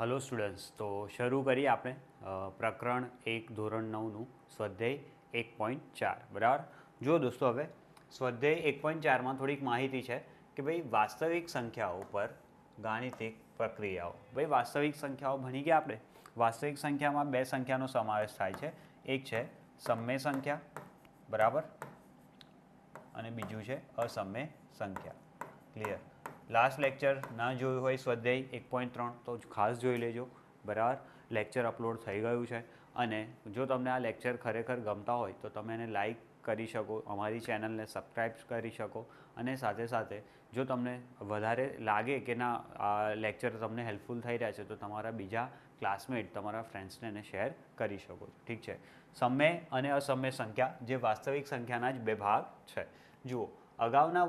Hello students, તો શરૂ કરીએ આપણે પ્રકરણ 1 ધોરણ 9નું સ્વાધ્યાય 1.4 બરાબર. જો દોસ્તો, હવે સ્વાધ્યાય 1.4માં થોડીક માહિતી છે કે ભાઈ વાસ્તવિક સંખ્યાઓ પર ગાણિતિક પ્રક્રિયાઓ. ભાઈ વાસ્તવિક સંખ્યાઓ ભણી ગયા આપણે. વાસ્તવિક સંખ્યામાં બે સંખ્યાનો સમાવેશ થાય છે. એક છે સમય સંખ્યા બરાબર અને બીજું છે અસમય સંખ્યા. ક્લિયર? લાસ્ટ લેક્ચર ના જોયું હોય સ્વાધ્યાય 1.3 તો ખાસ જોઈ લેજો બરાબર. લેક્ચર અપલોડ થઈ ગયું છે અને જો તમને આ લેક્ચર ખરેખર ગમતા હોય તો તમે એને લાઈક કરી શકો, અમારી ચેનલને સબસ્ક્રાઈબ કરી શકો અને સાથે સાથે જો તમને વધારે લાગે કે ના આ લેક્ચર તમને હેલ્પફુલ થઈ રહ્યા છે તો તમારા બીજા ક્લાસમેટ, તમારા ફ્રેન્ડ્સને એને શેર કરી શકો. ઠીક છે? સમય અને અસમય સંખ્યા જે વાસ્તવિક સંખ્યાના જ બે ભાગ છે. જુઓ, અગાઉના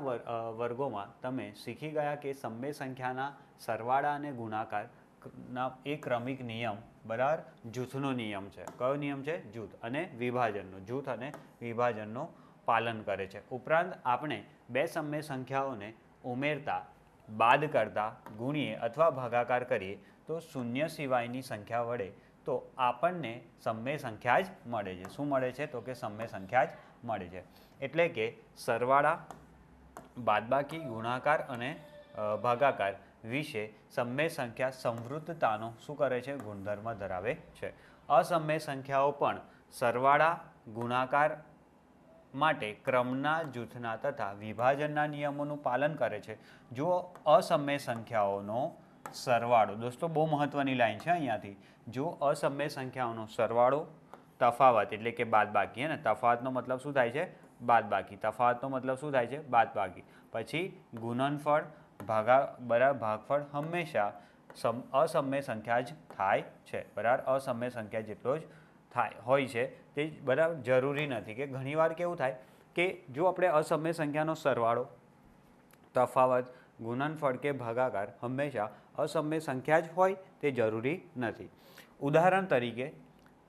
વર્ગોમાં તમે શીખી ગયા કે સમય સંખ્યાના સરવાળા અને ગુણાકારના એક ક્રમિક નિયમ બરાબર જૂથનો નિયમ છે. કયો નિયમ છે? જૂથ અને વિભાજનનો. જૂથ અને વિભાજનનો પાલન કરે છે. ઉપરાંત આપણે બે સમય સંખ્યાઓને ઉમેરતા, બાદ કરતા, ગુણીએ અથવા ભાગાકાર કરીએ તો શૂન્ય સિવાયની સંખ્યા વડે તો આપણને સમય સંખ્યા જ મળે છે. શું મળે છે? તો કે સમય સંખ્યા જ મળે છે. એટલે કે સરવાળા, બાદબાકી, ગુણાકાર અને ભાગાકાર વિશે સમય સંખ્યા સંવૃત્તતાનો શું કરે છે? ગુણધર્મ ધરાવે છે. અસમય સંખ્યાઓ પણ સરવાળા, ગુણાકાર માટે ક્રમના, જૂથના તથા વિભાજનના નિયમોનું પાલન કરે છે. જો અસમય સંખ્યાઓનો સરવાળો, દોસ્તો બહુ મહત્વની લાઈન છે અહીંયાથી, જો અસમય સંખ્યાઓનો સરવાળો, તફાવત એટલે કે બાદબાકી, હે ને? તફાવતનો મતલબ શું થાય છે? બાદબાકી. તફાવતનો મતલબ શું થાય છે? બાદબાકી. પછી ગુણનફળ, ભાગફળ હંમેશા અસમય સંખ્યા જ થાય છે બરાબર. અસમય સંખ્યા જેટલો જ હોય છે તે બરાબર જરૂરી નથી. કે ઘણીવાર કેવું થાય કે જો આપણે અસમય સંખ્યાનો સરવાળો, તફાવત, ગુણનફળ કે ભાગાકાર હંમેશા અસમય સંખ્યા જ હોય તે જરૂરી નથી. ઉદાહરણ તરીકે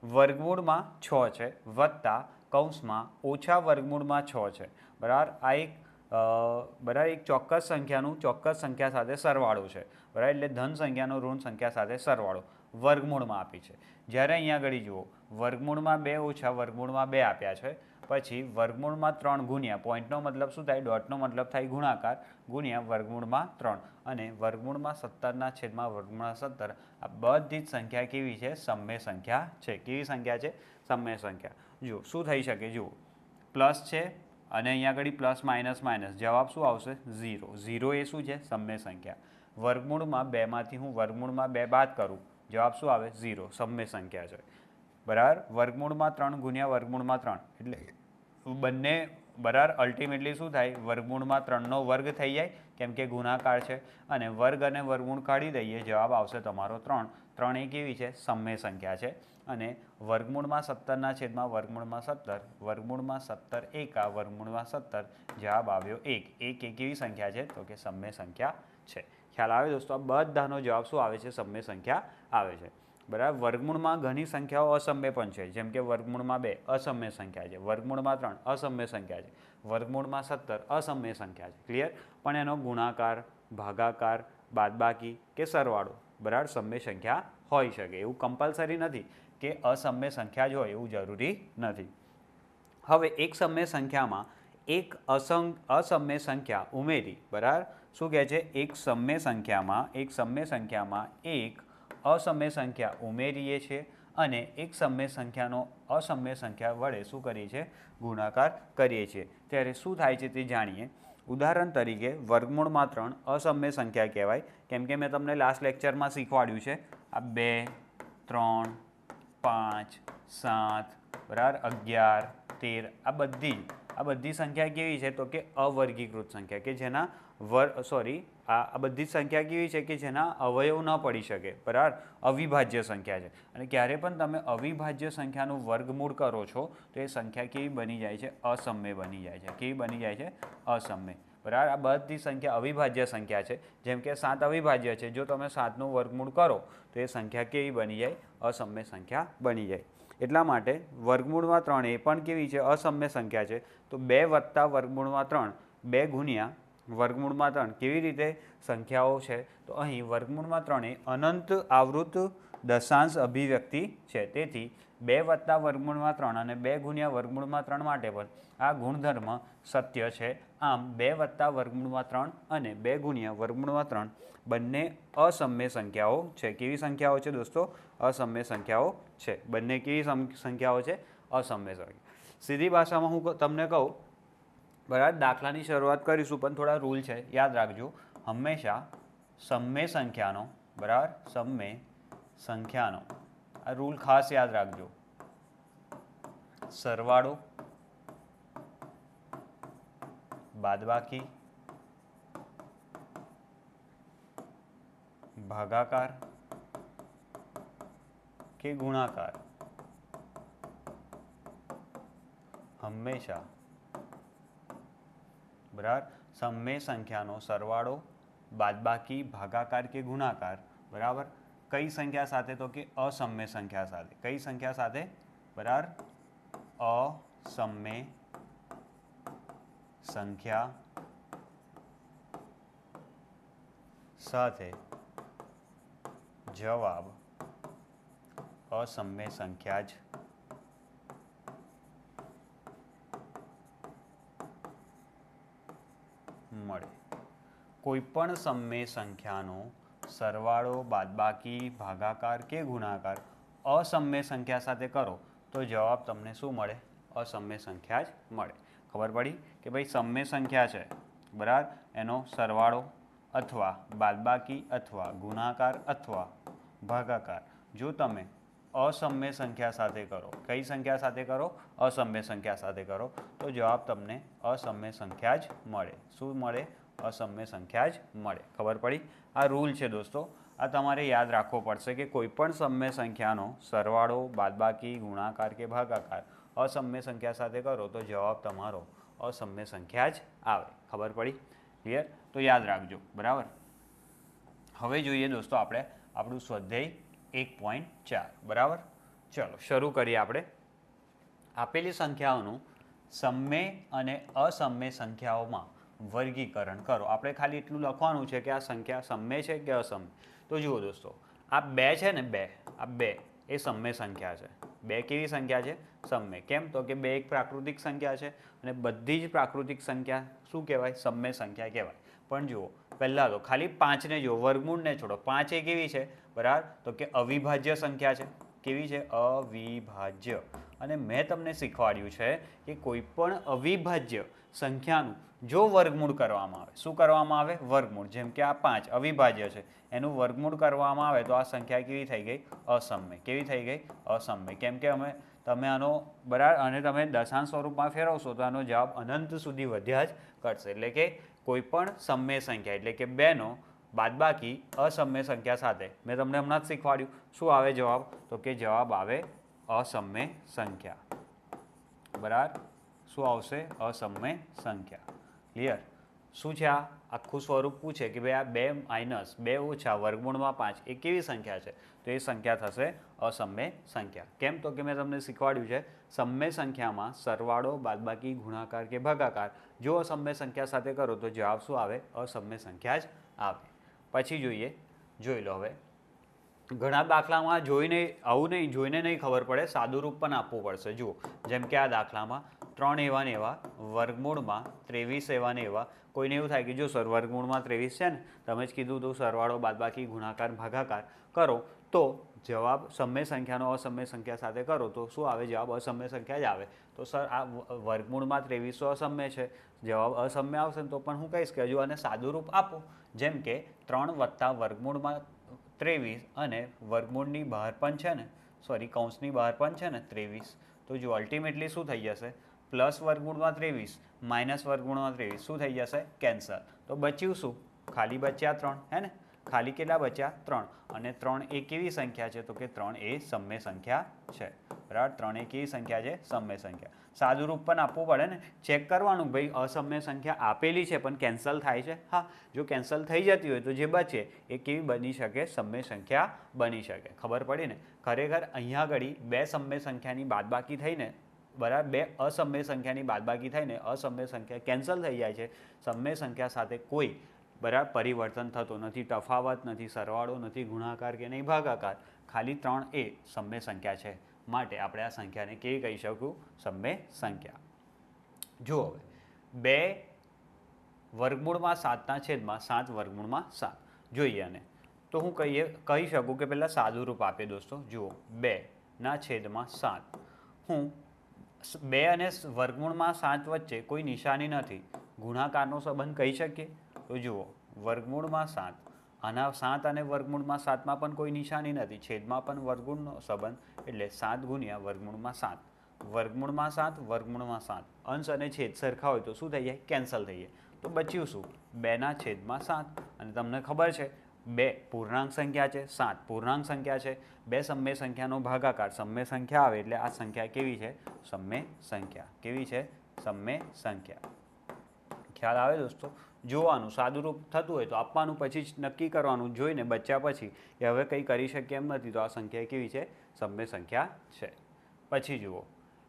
વર્ગમૂળમાં 6 છે વત્તા કૌંસમાં ઓછા વર્ગમૂળમાં 6 છે બરાબર. આ એક બરાબર એક ચોક્કસ સંખ્યાનું ચોક્કસ સંખ્યા સાથે સરવાળો છે બરાબર. એટલે ધન સંખ્યાનો ઋણ સંખ્યા સાથે સરવાળો વર્ગમૂળમાં આપી છે. જ્યારે અહીંયા આગળ જુઓ, વર્ગમૂળમાં 2 ઓછા વર્ગમૂળમાં 2 આપ્યા છે. પછી વર્ગમૂળમાં 3 ગુણ્યા, પોઈન્ટનો મતલબ શું થાય? ડોટનો મતલબ થાય ગુણાકાર, ગુણ્યા વર્ગમૂળમાં 3 અને વર્ગમૂળમાં 17 છેદમાં વર્ગમૂળમાં 17. આ બધી જ સંખ્યા કેવી છે? સમય સંખ્યા છે. કેવી સંખ્યા છે? સમય સંખ્યા. જુઓ શું થઈ શકે. જુઓ, પ્લસ છે અને અહીંયા આગળ પ્લસ માઇનસ માઇનસ, જવાબ શું આવશે? 0. 0 એ શું છે? સમય સંખ્યા. વર્ગમૂળમાં 2માંથી હું વર્ગમૂળમાં 2 બાદ કરું, જવાબ શું આવે? 0. સમય સંખ્યા છે બરાબર. વર્ગમૂળમાં 3 ગુણ્યા વર્ગમૂળમાં 3 એટલે બંને બરાબર અલ્ટિમેટલી શું થાય? વર્ગમૂળમાં 3નો વર્ગ થઈ જાય કેમ કે ગુણાકાર છે અને વર્ગ અને વર્ગમૂળ કાઢી દઈએ, જવાબ આવશે તમારો 3. 3 એ કેવી છે? સમય સંખ્યા છે. અને વર્ગમૂળમાં 17 છેદમાં વર્ગમૂળમાં 17, વર્ગમૂળમાં 17 એકા વર્ગમૂળમાં 17, જવાબ આવ્યો 1. 1 એ કેવી સંખ્યા છે? તો કે સમય સંખ્યા છે. ખ્યાલ આવે દોસ્તો? આ બધાનો જવાબ શું આવે છે? સમય સંખ્યા આવે છે બરાબર. વર્ગમૂળમાં ઘણી સંખ્યાઓ અસમય પણ છે. જેમ કે વર્ગમૂળમાં 2 અસમય સંખ્યા છે, વર્ગમૂળમાં 3 અસમય સંખ્યા છે, વર્ગમૂળમાં 17 અસમય સંખ્યા છે. ક્લિયર? પણ એનો ગુણાકાર, ભાગાકાર, બાદબાકી કે સરવાળો બરાબર સમય સંખ્યા હોઈ શકે. એવું કમ્પલસરી નથી કે અસમય સંખ્યા જ હોય, એવું જરૂરી નથી. હવે એક સમય સંખ્યામાં એક અસમય સંખ્યા ઉમેરી બરાબર. શું કહે છે? એક સમય સંખ્યામાં એક અસમય સંખ્યા ઉમેરીએ છીએ અને એક સમય સંખ્યાનો અસમય સંખ્યા વડે શું કરીએ છીએ? ગુણાકાર કરીએ છીએ. ત્યારે શું થાય છે તે જાણીએ. ઉદાહરણ તરીકે વર્ગમૂળમાં 3 અસમય સંખ્યા કહેવાય કેમ કે મેં તમને લાસ્ટ લેક્ચરમાં શીખવાડ્યું છે. આ 2, 3, 5, 7 બરાબર 11, 13 આ બધી સંખ્યા કેવી છે? તો કે અવર્ગીકૃત સંખ્યા કે જેના આ બધી સંખ્યા કેવી છે? કે જેના અવયવ ન પડી શકે બરાબર. અવિભાજ્ય સંખ્યા છે અને ક્યારે પણ તમે અવિભાજ્ય સંખ્યાનું વર્ગમૂળ કરો છો તો એ સંખ્યા કેવી બની જાય છે? અસમય બની જાય છે. કેવી બની જાય છે? અસમય બરાબર. આ બધી સંખ્યા અવિભાજ્ય સંખ્યા છે. જેમ કે 7 અવિભાજ્ય છે, જો તમે 7નું વર્ગમૂળ કરો તો એ સંખ્યા કેવી બની જાય? અસમય સંખ્યા બની જાય. એટલા માટે વર્ગમૂળમાં 3 એ પણ કેવી છે? અસમય સંખ્યા છે. તો 2 વત્તા વર્ગમૂળમાં 3, 2 ગુણ્યા વર્ગમૂળમાં 3 કેવી રીતે સંખ્યાઓ છે? તો અહીં વર્ગમૂળમાં 3 એ અનંત આવૃત દશાંશ અભિવ્યક્તિ છે. તેથી 2 વત્તા વર્ગમૂળમાં 3 અને 2 ગુણ્યા વર્ગમૂળમાં 3 માટે પણ આ ગુણધર્મ સત્ય છે. આમ 2 વત્તા વર્ગમૂળમાં 3 અને 2 ગુણ્યા વર્ગમૂળમાં 3 બંને અસમ્ય સંખ્યાઓ છે. કેવી સંખ્યાઓ છે દોસ્તો? અસમ્ય સંખ્યાઓ છે. બંને કેવી સંખ્યાઓ છે? અસમ્ય સંખ્યા. સીધી ભાષામાં હું તમને કહું, બરાબર, દાખલાની શરૂઆત કરીશું પણ થોડા રૂલ છે, યાદ રાખજો. હંમેશા સમય સંખ્યાનો, બરાબર, સમય સંખ્યાનો આ રૂલ ખાસ યાદ રાખજો. સરવાળો, બાદબાકી, ભાગાકાર કે ગુણાકાર હંમેશા, બરાબર, સમય સંખ્યાનો સરવાળો, બાદબાકી, ભાગાકાર કે ગુણાકાર, બરાબર, કઈ સંખ્યા સાથે? તો કે અસમ્ય સંખ્યા સાથે. કઈ સંખ્યા સાથે? બરાબર, અસમ્ય સંખ્યા સાથે જવાબ અસમ્ય સંખ્યા જ મળે. કોઈપણ સમય સંખ્યાનો સરવાળો, બાદબાકી, ભાગાકાર કે ગુણાકાર અસમ્ય સંખ્યા સાથે કરો તો જવાબ તમને શું મળે? અસમ્ય સંખ્યા જ મળે. ખબર પડી કે ભાઈ સમય સંખ્યા છે, બરાબર, એનો સરવાળો અથવા બાદબાકી અથવા ગુણાકાર અથવા ભાગાકાર જો તમે અસમ્ય સંખ્યા સાથે કરો, કઈ સંખ્યા સાથે કરો? અસમ્ય સંખ્યા સાથે કરો તો જવાબ તમને અસમ્ય સંખ્યા જ મળે. શું મળે? અસમ્ય સંખ્યા જ મળે. ખબર પડી? આ રૂલ છે દોસ્તો, આ તમારે યાદ રાખવો પડશે કે કોઈ પણ સમય સંખ્યાનો સરવાળો, બાદબાકી, ગુણાકાર કે ભાગાકાર અસમ્ય સંખ્યા સાથે કરો તો જવાબ તમારો અસમ્ય સંખ્યા જ આવે. ખબર પડી? ક્લિયર? તો યાદ રાખજો, બરાબર. હવે જોઈએ દોસ્તો આપણે આપણું સ્વાધ્યાય 1.4, બરાબર. ચલો શરૂ કરીએ. આપણે આપેલી સંખ્યાઓનું સમય અને અસમય સંખ્યાઓમાં વર્ગીકરણ કરો. આપણે ખાલી એટલું લખવાનું છે કે આ સંખ્યા સમય છે કે અસમય. તો જુઓ દોસ્તો, આ 2 છે ને, 2, આ 2 એ સમય સંખ્યા છે. 2 કેવી સંખ્યા છે? સમય. કેમ? તો કે 2 એક પ્રાકૃતિક સંખ્યા છે અને બધી જ પ્રાકૃતિક સંખ્યા શું કહેવાય? સમય સંખ્યા કહેવાય. પણ જુઓ, પહેલાં તો ખાલી 5ને જુઓ, વર્ગમૂળને છોડો. 5 એ કેવી છે? બરાબર, તો કે અવિભાજ્ય સંખ્યા છે. કેવી છે? અવિભાજ્ય. અને મેં તમને શીખવાડ્યું છે કે કોઈ પણ અવિભાજ્ય સંખ્યાનું જો વર્ગમૂળ કરવામાં આવે, શું કરવામાં આવે? વર્ગમૂળ. જેમ કે આ 5 અવિભાજ્ય છે, એનું વર્ગમૂળ કરવામાં આવે તો આ સંખ્યા કેવી થઈ ગઈ? અસમય. કેવી થઈ ગઈ? અસમય. કેમ કે તમે આનો, બરાબર, અને તમે દશાંશ સ્વરૂપમાં ફેરવશો તો આનો જવાબ અનંત સુધી વધ્યા જ કરશે. એટલે કે કોઈ પણ સમય સંખ્યા એટલે કે 2નો બાદબાકી અસમય સંખ્યા સાથે, મેં તમને હમણાં જ શીખવાડ્યું, શું આવે જવાબ? તો કે જવાબ આવે અસમય સંખ્યા. બરાબર, શું આવશે? અસમય સંખ્યા. ક્લિયર? શું છે આ? આખું સ્વરૂપ પૂછે કે ભાઈ આ 2 માઇનસ 2 ઓછા વર્ગમૂળમાં 5 એ કેવી સંખ્યા છે? તો એ સંખ્યા થશે અસમય સંખ્યા. કેમ? તો કે મેં તમને શીખવાડ્યું છે સમય સંખ્યામાં સરવાળો, બાદબાકી, ગુણાકાર કે ભાગાકાર જો અસમય સંખ્યા સાથે કરો તો જવાબ શું આવે? અસમય સંખ્યા જ આવે. પછી જોઈએ, જોઈ લો. હવે ઘણા દાખલામાં જોઈને આવું નહીં, જોઈને નહીં ખબર પડે, સાદું રૂપ પણ આપવું પડશે. જુઓ, જેમ કે આ દાખલામાં 3 એવા ને એવા, વર્ગમૂળમાં 23 એવા ને એવા. કોઈને એવું થાય કે જો સર વર્ગમૂળમાં 23 છે ને, તમે જ કીધું તો સરવાળો, બાદબાકી, ગુણાકાર, ભાગાકાર કરો તો જવાબ સમય સંખ્યાનો અસમય સંખ્યા સાથે કરો તો શું આવે? જવાબ અસમય સંખ્યા જ આવે. તો સર આ વર્ગમૂળમાં 23 અસમય છે, જવાબ અસમય આવશે ને તો પણ હું કહીશ કે હજુ આને સાદું રૂપ આપો. જેમ કે 3 વત્તા વર્ગમૂળમાં 23 અને વર્ગમૂળની બહાર પણ છે ને, સોરી, કૌંસની બહાર પણ છે ને 23, તો જો અલ્ટિમેટલી શું થઈ જશે? પ્લસ વર્ગમૂળમાં 23 માઇનસ વર્ગમૂળમાં 23 શું થઈ જશે? કેન્સલ. તો બચ્યું શું? ખાલી બચ્યા 3, હે ને? ખાલી કેટલા બચ્યા? 3. અને 3 એ કેવી સંખ્યા છે? તો કે 3 એ સમય સંખ્યા છે. બરાબર, 3 એ કેવી સંખ્યા છે? સમય સંખ્યા. સાદું રૂપ પણ આપવું પડે ને, ચેક કરવાનું ભાઈ અસમય સંખ્યા આપેલી છે પણ કેન્સલ થાય છે. હા, જો કેન્સલ થઈ જતી હોય તો જે બચે એ કેવી બની શકે? સમય સંખ્યા બની શકે. ખબર પડી ને? ખરેખર અહીંયા આગળ 2 સમય સંખ્યાની બાદબાકી થઈને બરાબર, બે અસમય સંખ્યાની બાદબાકી થઈને અસમય સંખ્યા કેન્સલ થઈ જાય છે. સમય સંખ્યા સાથે કોઈ બરાબર પરિવર્તન થતું નથી, તફાવત નથી, સરવાળો નથી, ગુણાકાર કે નહીં ભાગાકાર, ખાલી 3 એ સમય સંખ્યા છે. માટે આપણે આ સંખ્યાને કેવી કહી શકું? સમય સંખ્યા. જુઓ હવે, 2 વર્ગમૂળમાં 7ના છેદમાં 7 વર્ગમૂળમાં 7 જોઈએ. અને તો હું કહી શકું કે પહેલાં સાદું રૂપ આપે દોસ્તો. જુઓ, 2ના છેદમાં 7. હું 2 અને વર્ગમૂળમાં 7 વચ્ચે કોઈ નિશાની નથી, ગુણાકારનો સંબંધ કહી શકીએ? તો જુઓ, વર્ગમૂળમાં 7, આના 7 અને વર્ગમૂળમાં 7માં પણ કોઈ નિશાની નથી, છેદમાં પણ વર્ગમૂળનો સંબંધ, એટલે 7 ગુણ્યા વર્ગમૂળમાં 7. વર્ગમૂળમાં 7, વર્ગમૂળમાં 7, અંશ અને છેદ સરખા હોય તો શું થઈ જાય? કેન્સલ થઈ જાય. તો બચ્યું શું? 2ના છેદમાં 7. અને તમને ખબર છે 2 પૂર્ણાંક સંખ્યા છે, 7 પૂર્ણાંક સંખ્યા છે. 2 સમય સંખ્યાનો ભાગાકાર સમય સંખ્યા આવે એટલે આ સંખ્યા કેવી છે? સમય સંખ્યા. કેવી છે? સમય સંખ્યા. ખ્યાલ આવે દોસ્તો? જોવાનું, સાદું રૂપ થતું હોય તો આપવાનું, પછી જ નક્કી કરવાનું, જોઈને બચ્યા પછી એ હવે કંઈ કરી શકીએ એમ નથી, તો આ સંખ્યા કેવી છે? સમય સંખ્યા છે. પછી જુઓ,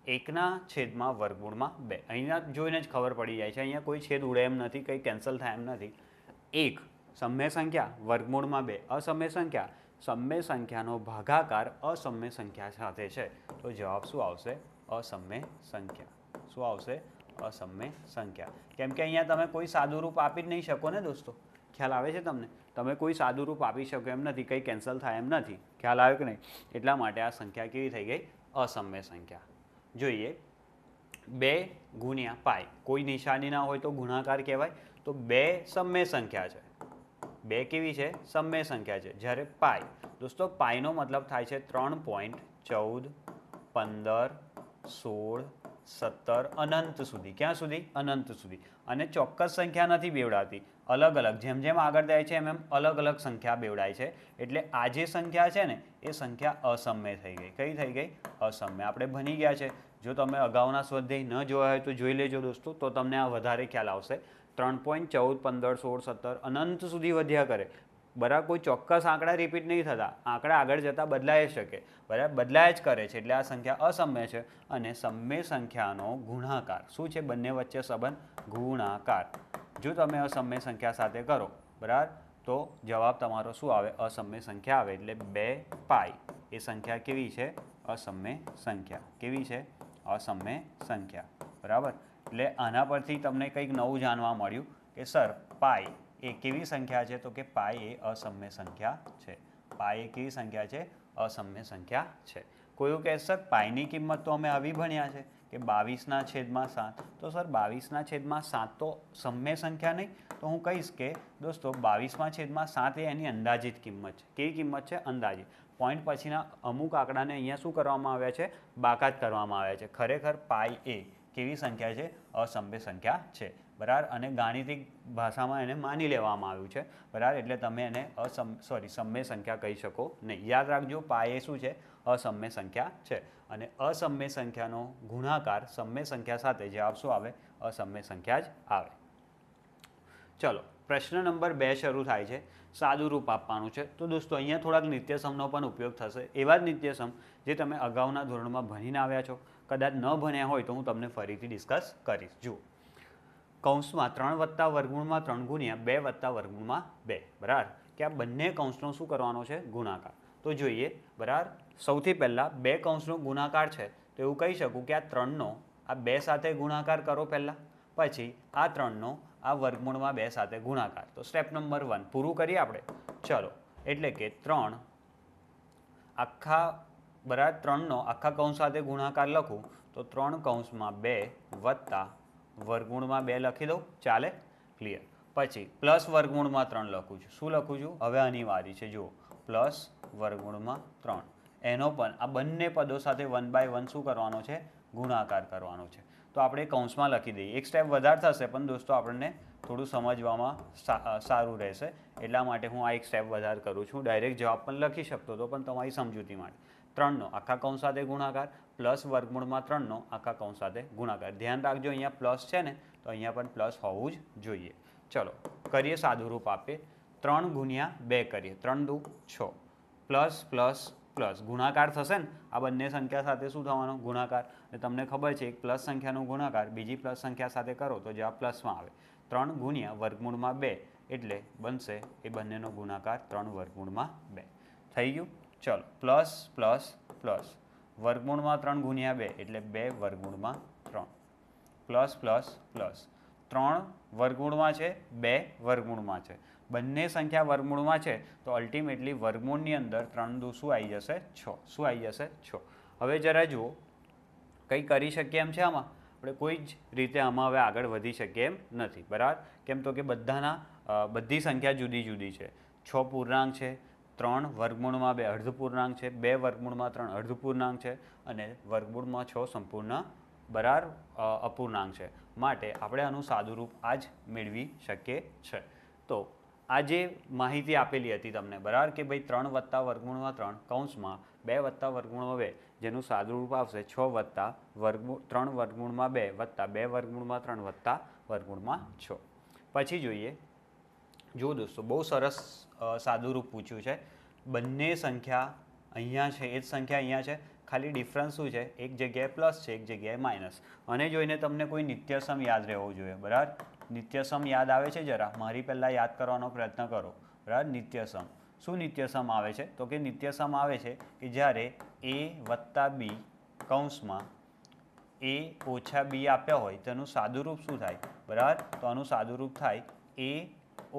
1ના છેદમાં વર્ગમૂળમાં 2. અહીંયા જોઈને જ ખબર પડી જાય છે, અહીંયા કોઈ છેદ ઉડે એમ નથી, કંઈ કેન્સલ થાય એમ નથી. 1 સમય સંખ્યા, વર્ગમૂળમાં 2 અસમય સંખ્યા. સમય સંખ્યાનો ભાગાકાર અસમય સંખ્યા સાથે છે, તો જવાબ શું આવશે? અસમય સંખ્યા. શું આવશે? અસમય સંખ્યા. કેમ કે અહીંયા તમે કોઈ સાદું રૂપ આપી જ નહીં શકો ને દોસ્તો. ખ્યાલ આવે છે તમને? તમે કોઈ સાદું રૂપ આપી શકો એમ નથી, કંઈ કેન્સલ થાય એમ નથી. ખ્યાલ આવે કે નહીં? એટલા માટે આ સંખ્યા કેવી થઈ ગઈ? અસમય સંખ્યા. જોઈએ, 2 ગુણ્યા પાઈ, કોઈ નિશાની ના હોય તો ગુણાકાર કહેવાય. તો 2 સમય સંખ્યા છે. 2 કેવી છે? સમય સંખ્યા છે. જ્યારે પાઈ, દોસ્તો પાઈનો મતલબ થાય છે 3.14, 15, 16, 17 અનંત સુધી. ક્યાં સુધી? અનંત સુધી. અને ચોક્કસ સંખ્યા નથી બેવડાતી, અલગ અલગ, જેમ જેમ આગળ જાય છે એમ એમ અલગ અલગ સંખ્યા બેવડાય છે. એટલે આ જે સંખ્યા છે ને એ સંખ્યા અસમય થઈ ગઈ. કઈ થઈ ગઈ? અસમય. આપણે ભણી ગયા છે. જો તમે અગાઉના સ્વાધ્યાય ન જોયા હોય તો જોઈ લેજો દોસ્તો, તો તમને આ વધારે ખ્યાલ આવશે. 3.14, 15, 16, 17 અનંત સુધી વધ્યા કરે. બરાબર, કોઈ ચોક્કસ આંકડા રિપીટ નહીં થતા, આંકડા આગળ જતાં બદલાઈ શકે. બરાબર, બદલાય જ કરે છે. એટલે આ સંખ્યા અસમય છે. અને સમય સંખ્યાનો ગુણાકાર શું છે? બંને વચ્ચે સંબંધ ગુણાકાર. જો તમે અસમય સંખ્યા સાથે કરો, બરાબર, તો જવાબ તમારો શું આવે? અસમય સંખ્યા આવે. એટલે 2 પાઈ એ સંખ્યા કેવી છે? અસમય સંખ્યા. કેવી છે? અસમય સંખ્યા. બરાબર. એટલે આના પરથી તમને કંઈક નવું જાણવા મળ્યું કે સર પાઈ એ કેવી સંખ્યા છે? તો કે પાઈ એ અસમય સંખ્યા છે. પાઈ એ કેવી સંખ્યા છે? અસમય સંખ્યા છે. કોઈ કહે સર પાઈની કિંમત તો અમે આવી ભણ્યા છે કે 22ના છેદમાં 7. તો સર 22ના છેદમાં 7 તો સમય સંખ્યા નહીં. તો હું કહીશ કે દોસ્તો 22માં છેદમાં 7 એ એની અંદાજિત કિંમત છે. કેવી કિંમત છે? અંદાજિત. પોઈન્ટ પછીના અમુક આંકડાને અહીંયા શું કરવામાં આવ્યા છે? બાકાત કરવામાં આવ્યા છે. ખરેખર પાઈ એ કેવી સંખ્યા છે? અસમય સંખ્યા છે. બરાબર. અને ગાણિતિક ભાષામાં એને માની લેવામાં આવ્યું છે. બરાબર. એટલે તમે એને સમય સંખ્યા કહી શકો નહીં. યાદ રાખજો, પાઈ એ શું છે? અસમય સંખ્યા છે. અને અસમય સંખ્યાનો ગુણાકાર સમય સંખ્યા સાથે જવાબ શું આવે? અસમય સંખ્યા જ આવે. ચલો, પ્રશ્ન નંબર 2 શરૂ થાય છે. સાદું રૂપ આપવાનું છે. તો દોસ્તો અહીંયા થોડાક નિત્યસમનો પણ ઉપયોગ થશે. એવા જ નિત્યસમ જે તમે અગાઉના ધોરણમાં ભણીને આવ્યા છો. કદાચ ન ભણ્યા હોય તો હું તમને ફરીથી ડિસ્કસ કરીશ. જુઓ, કૌંસમાં 3 વત્તા વર્ગમૂળમાં 3 ગુણ્યા 2 વત્તા વર્ગમૂળમાં 2. બરાબર, કે આ બંને કૌંસનો શું કરવાનો છે? ગુણાકાર. તો જોઈએ, બરાબર, સૌથી પહેલાં 2 કૌંસનો ગુણાકાર છે. તો એવું કહી શકું કે આ 3નો આ 2 સાથે ગુણાકાર કરો પહેલાં, પછી આ 3નો આ વર્ગમૂળમાં 2 સાથે ગુણાકાર. તો સ્ટેપ નંબર 1 પૂરું કરીએ આપણે. ચલો, એટલે કે 3 આખા, બરાબર, 3નો આખા કૌંસ સાથે ગુણાકાર લખું તો 3 કૌંસમાં 2 વત્તા વર્ગમૂળમાં 2 લખી દઉં. ચાલે? ક્લિયર. પછી પ્લસ વર્ગમૂળમાં 3 લખું છું. શું લખું છું? હવે અનિવાર્ય છે. જુઓ, પ્લસ વર્ગમૂળમાં 3. એનો પણ આ બંને પદો સાથે 1/1 શું કરવાનો છે? ગુણાકાર કરવાનો છે. તો આપણે કૌંસમાં લખી દઈએ. એક સ્ટેપ વધારે થશે પણ દોસ્તો આપણને થોડું સમજવામાં સારું રહેશે. એટલા માટે હું આ એક સ્ટેપ વધારે કરું છું. ડાયરેક્ટ જવાબ પણ લખી શકતો હતો પણ તમારી સમજૂતી માટે. 3નો આખા કૌંસ સાથે ગુણાકાર પ્લસ વર્ગમૂળમાં 3નો આખા કૌંસ સાથે ગુણાકાર. ધ્યાન રાખજો, અહીંયા પ્લસ છે ને, તો અહીંયા પણ પ્લસ હોવું જ જોઈએ. ચલો, કરીએ સાદું રૂપ આપીએ. 3 ગુણ્યા 2 કરીએ. 3 દુ 6. પ્લસ પ્લસ પ્લસ ગુણાકાર થશે ને આ બંને સંખ્યા સાથે શું થવાનો ગુણાકાર. એટલે તમને ખબર છે એક પ્લસ સંખ્યાનો ગુણાકાર બીજી પ્લસ સંખ્યા સાથે કરો તો જવાબ પ્લસમાં આવે. 3 ગુણ્યા વર્ગમૂળમાં 2 એટલે બનશે એ બંનેનો ગુણાકાર 3 વર્ગમૂળમાં 2 થઈ ગયું. ચલો પ્લસ પ્લસ પ્લસ વર્ગમૂળમાં 3 ગુણ્યા 2 એટલે 2 વર્ગમૂળમાં 3 પ્લસ પ્લસ પ્લસ 3 વર્ગમૂળમાં છે 2 વર્ગમૂળમાં છે બંને સંખ્યા વર્ગમૂળમાં છે તો અલ્ટિમેટલી વર્ગમૂળની અંદર 3 દુ શું આવી જશે 6. શું આવી જશે 6. હવે જરા જુઓ કંઈ કરી શકીએ એમ છે આમાં આપણે કોઈ જ રીતે આમાં હવે આગળ વધી શકીએ એમ નથી બરાબર. કેમ તો કે બધી સંખ્યા જુદી જુદી છે. 6 પૂર્ણાંક છે 3 વર્ગમૂળમાં 2 અર્ધપૂર્ણાંક છે 2 વર્ગમૂળમાં 3 અર્ધપૂર્ણાંક છે અને વર્ગમૂળમાં 6 સંપૂર્ણ બરાબર અપૂર્ણાંક છે. માટે આપણે આનું સાદું રૂપ આ જ મેળવી શકીએ છે. તો આ જે માહિતી આપેલી હતી તમને બરાબર કે ભાઈ 3 વત્તા વર્ગમૂળમાં 3 કૌંસમાં 2 વત્તા વર્ગમૂળમાં 2 જેનું સાદું રૂપ આવશે 6 વત્તા 3 વર્ગમૂળમાં 2 વત્તા 2 વર્ગમૂળમાં 3 વત્તા વર્ગમૂળમાં 6. પછી જોઈએ જો દોસ્તો બહુ સરસ સાદું રૂપ પૂછ્યું છે. બંને સંખ્યા અહીંયા છે એ જ સંખ્યા અહીંયા છે ખાલી ડિફરન્સ શું છે એક જગ્યાએ પ્લસ છે એક જગ્યાએ માઇનસ. અને જોઈને તમને કોઈ નિત્યસમ યાદ રહેવો જોઈએ બરાબર. નિત્યસમ યાદ આવે છે જરા મારી પહેલાં યાદ કરવાનો પ્રયત્ન કરો બરાબર. નિત્યસમ શું નિત્યસમ આવે છે તો કે નિત્યસમ આવે છે કે જ્યારે a વત્તા બી કૌંસમાં a ઓછા બી આપ્યા હોય તેનું સાદું રૂપ શું થાય બરાબર. તો આનું સાદું રૂપ થાય a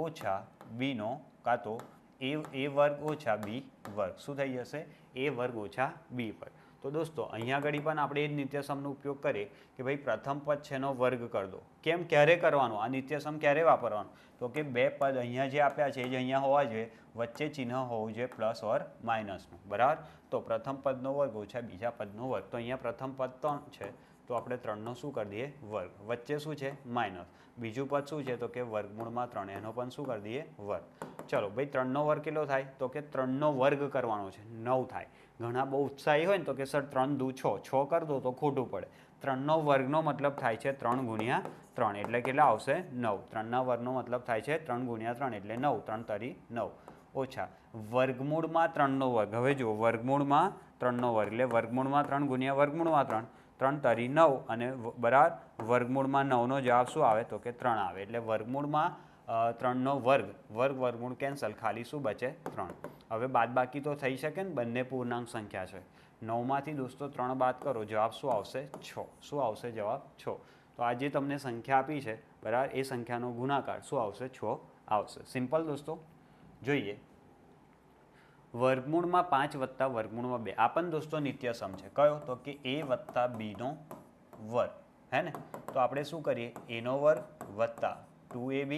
ઓછા બીનો કાં તો a વર્ગ ઓછા બી વર્ગ શું થઈ જશે a વર્ગ ઓછા બી વર્ગ. તો દોસ્તો અહીંયા આગળ પણ આપણે એ જ નિત્યસમનો ઉપયોગ કરીએ કે ભાઈ પ્રથમ પદ છે એનો વર્ગ કરી દો. કેમ ક્યારે કરવાનો આ નિત્યસમ ક્યારે વાપરવાનો તો કે બે પદ અહીંયા જે આપ્યા છે એ જ અહીંયા હોવા જોઈએ વચ્ચે ચિહ્ન હોવું જોઈએ પ્લસ ઓર માઇનસનું બરાબર. તો પ્રથમ પદનો વર્ગ ઓછા બીજા પદનો વર્ગ. તો અહીંયા પ્રથમ પદ 3 છે તો આપણે 3નો શું કરી દઈએ વર્ગ. વચ્ચે શું છે માઇનસ. બીજું પદ શું છે તો કે વર્ગમૂળમાં 3 એનો પણ શું કરી દઈએ વર્ગ. ચલો ભાઈ 3નો વર્ગ કેટલો થાય તો કે 3નો વર્ગ કરવાનો છે 9 થાય. ઘણા બહુ ઉત્સાહી હોય ને તો કે સર 3 દુ 6 6 કરી દો તો ખોટું પડે. 3નો વર્ગનો મતલબ થાય છે 3 ગુણ્યા 3 એટલે કેટલા આવશે 9. 3ના વર્ગનો મતલબ થાય છે 3 ગુણ્યા 3 એટલે 9. 3 તરી 9 ઓછા વર્ગમૂળમાં 3નો વર્ગ. હવે જુઓ વર્ગમૂળમાં 3નો વર્ગ એટલે વર્ગમૂળમાં 3 ગુણ્યા વર્ગમૂળમાં 3 3 તરી 9 અને બરાબર વર્ગમૂળમાં 9નો જવાબ શું આવે તો કે 3 આવે. એટલે વર્ગમૂળમાં 3નો વર્ગ વર્ગમૂળ કેન્સલ ખાલી શું બચે 3. હવે બાદબાકી તો થઈ શકે ને બંને પૂર્ણાંક સંખ્યા છે 9માંથી દોસ્તો 3 બાદ કરો જવાબ શું આવશે 6. શું આવશે જવાબ 6. તો આ જે તમને સંખ્યા આપી છે બરાબર એ સંખ્યાનો ગુણાકાર શું આવશે 6 આવશે. સિમ્પલ દોસ્તો. જોઈએ વર્ગમૂળમાં 5 વત્તા વર્ગમૂળમાં 2 આ પણ દોસ્તો નિત્યસમ છે. કયો તો કે a વત્તા બીનો વર્ગ હે ને. તો આપણે શું કરીએ એનો વર્ગ વત્તા 2ab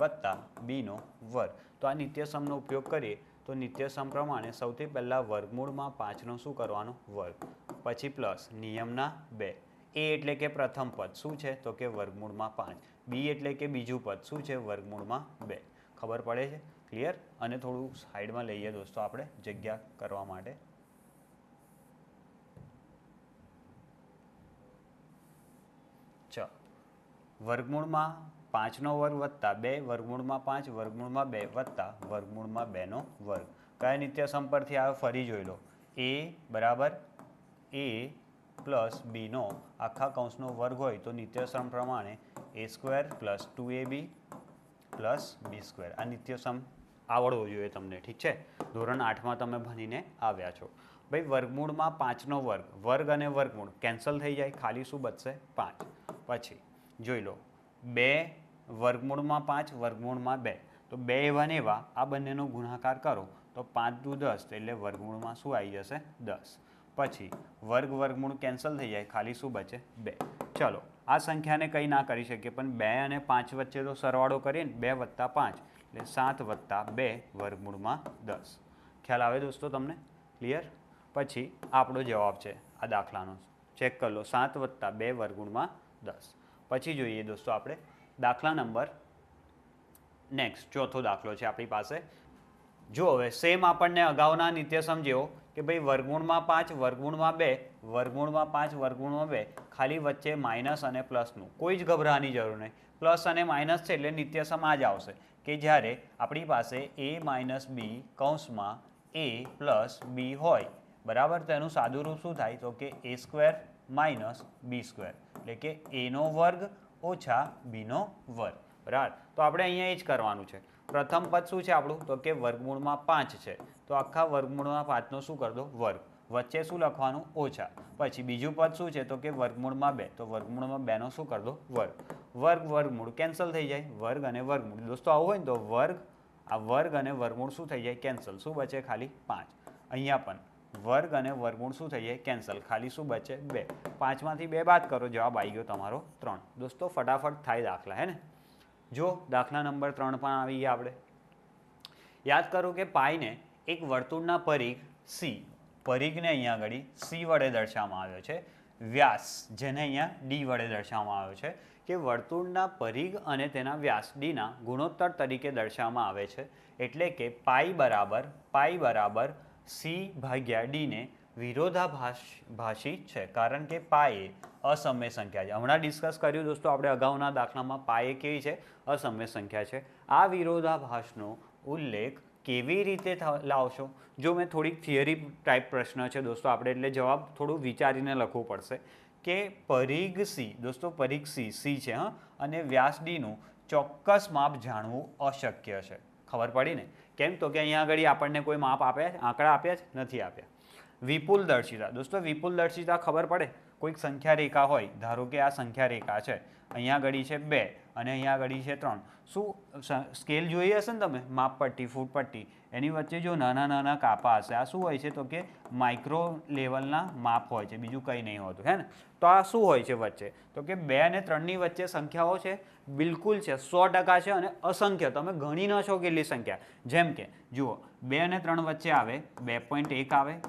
વત્તા બીનો વર્ગ. તો આ નિત્યસમનો ઉપયોગ કરીએ તો નિત્યસમ પ્રમાણે સૌથી પહેલાં વર્ગમૂળમાં 5નો શું કરવાનો વર્ગ પછી પ્લસ નિયમના 2. a એટલે કે પ્રથમ પદ શું છે તો કે વર્ગમૂળમાં 5. b એટલે કે બીજું પદ શું છે વર્ગમૂળમાં 2. ખબર પડે છે ક્લિયર. અને થોડું સાઈડમાં લઈએ દોસ્તો આપણે જગ્યા કરવા માટે. ચાલો વર્ગમૂળમાં 5નો વર્ગ વત્તા 2 વર્ગમૂળમાં 5 વર્ગમૂળમાં 2 વત્તા વર્ગમૂળમાં 2નો વર્ગ. કયા નિત્યસમ પરથી આવે ફરી જોઈ લો. a બરાબર a પ્લસ બીનો આખા કૌંસનો વર્ગ હોય તો નિત્યસમ પ્રમાણે a² plus 2ab plus b². આ નિત્યસમ આવડવો જોઈએ તમને ઠીક છે. ધોરણ 8માં તમે ભણીને આવ્યા છો. ભાઈ વર્ગમૂળમાં 5નો વર્ગ વર્ગ અને વર્ગમૂળ કેન્સલ થઈ જાય ખાલી શું બચશે 5. પછી જોઈ લો 2 વર્ગમૂળમાં 5 વર્ગમૂળમાં 2 તો 2 એવા ને એવા આ બંનેનો ગુણાકાર કરો તો 5 દુ 10 એટલે વર્ગમૂળમાં શું આવી જશે 10. પછી વર્ગમૂળ કેન્સલ થઈ જાય ખાલી શું બચે 2. ચલો આ સંખ્યાને કંઈ ના કરી શકીએ પણ 2 અને 5 વચ્ચે તો સરવાળો કરીએ ને 2 વત્તા 5 એટલે 7 વત્તા 2 વર્ગમૂળમાં 10. ખ્યાલ આવે દોસ્તો તમને ક્લિયર. પછી આપણો જવાબ છે આ દાખલાનો ચેક કરી લો 7 વત્તા 2 વર્ગમૂળમાં 10. પછી જોઈએ દોસ્તો આપણે દાખલા નંબર નેક્સ્ટ ચોથો દાખલો છે આપણી પાસે. જો હવે સેમ આપણને અગાઉના નિત્યસમ જેવો કે ભાઈ વર્ગમૂળમાં 5 વર્ગમૂળમાં 2 વર્ગમૂળમાં 5 વર્ગમૂળમાં 2 ખાલી વચ્ચે માઇનસ અને પ્લસનું કોઈ જ ગભરાવાની જરૂર નહીં. પ્લસ અને માઇનસ છે એટલે નિત્યસમ આ જ આવશે કે જ્યારે આપણી પાસે a માઇનસ બી કૌંસમાં a પ્લસ બી હોય બરાબર, તો એનું સાદું રૂપ શું થાય તો કે a square minus B square, એટલે કે એનો વર્ગ ઓછા બીનો વર્ગ બરાબર. તો આપણે અહીંયા એ જ કરવાનું છે. પ્રથમ પદ શું છે આપણું તો કે વર્ગમૂળમાં 5 છે, તો આખા વર્ગમૂળમાં 5નો શું કરી દો વર્ગ, વચ્ચે શું લખવાનું ઓછા. પછી બીજું પદ શું છે તો કે વર્ગમૂળમાં 2, તો વર્ગમૂળમાં 2નો શું કરી દો વર્ગ. વર્ગ વર્ગમૂળ કેન્સલ થઈ જાય, વર્ગ અને વર્ગમૂળ દોસ્તો આવું હોય ને તો વર્ગ, આ વર્ગ અને વર્ગમૂળ શું થઈ જાય કેન્સલ, શું બચે ખાલી 5. અહીંયા પણ વર્ગ અને વર્ગમૂળ શું થઈ જાય કેન્સલ, ખાલી શું બચે 2. 5માંથી 2 બાદ કરો, જવાબ આવી ગયો તમારો 3. દોસ્તો ફટાફટ થાય દાખલા, હે ને. જો દાખલા નંબર 3 પણ આવી ગયા આપણે. યાદ કરો કે પાઈને એક વર્તુળના પરિઘ સી, પરિઘને અહીંયા આગળ સી વડે દર્શાવવામાં આવ્યો છે, વ્યાસ જેને અહીંયા ડી વડે દર્શાવવામાં આવ્યો છે, કે વર્તુળના પરિઘ અને તેના વ્યાસ ડીના ગુણોત્તર તરીકે દર્શાવવામાં આવે છે. એટલે કે પાઈ બરાબર સી ભાગ્યા ડીને વિરોધાભાસી છે, કારણ કે પાઈ એ અસમય સંખ્યા છે. હમણાં ડિસ્કસ કર્યું દોસ્તો આપણે અગાઉના દાખલામાં, પાઈ એ કેવી છે અસમય સંખ્યા છે. આ વિરોધાભાસનો ઉલ્લેખ કેવી રીતે લાવશો, જો મેં થોડીક થિયરી ટાઈપ પ્રશ્ન છે દોસ્તો આપણે, એટલે જવાબ થોડું વિચારીને લખવું પડશે. કે પરિઘ સી દોસ્તો, પરિઘ સી છે હા, અને વ્યાસ ડીનું ચોક્કસ માપ જાણવું અશક્ય છે. ખબર પડી ને કેમ, તો કે અહીંયા આગળ આપણને કોઈ માપ આપ્યા છે, આંકડા આપ્યા છે નથી આપ્યા. વિપુલ દર્શિતા દોસ્તો, વિપુલ દર્શિતા ખબર પડે, કોઈક સંખ્યા રેખા હોય, ધારો કે આ સંખ્યા રેખા છે, અહીંયા આગળ છે 2 અને અહીંયા આગળ છે 3. શું સ્કેલ જોઈ હશે ને તમે, માપ પટ્ટી ફૂટ પટ્ટી, એની વચ્ચે જો નાના નાના કાપા હશે, આ શું હોય છે તો કે માઇક્રો લેવલના માપ હોય છે, બીજું કંઈ નહીં હોતું, હે ને. તો આ શું હોય છે વચ્ચે તો કે 2 અને 3ની વચ્ચે સંખ્યાઓ છે, બિલકુલ છે 100% છે, અને અસંખ્ય તમે ગણી ન છો કેટલી સંખ્યા. જેમ કે જુઓ 2 અને 3 વચ્ચે આવે 2.1 આવે,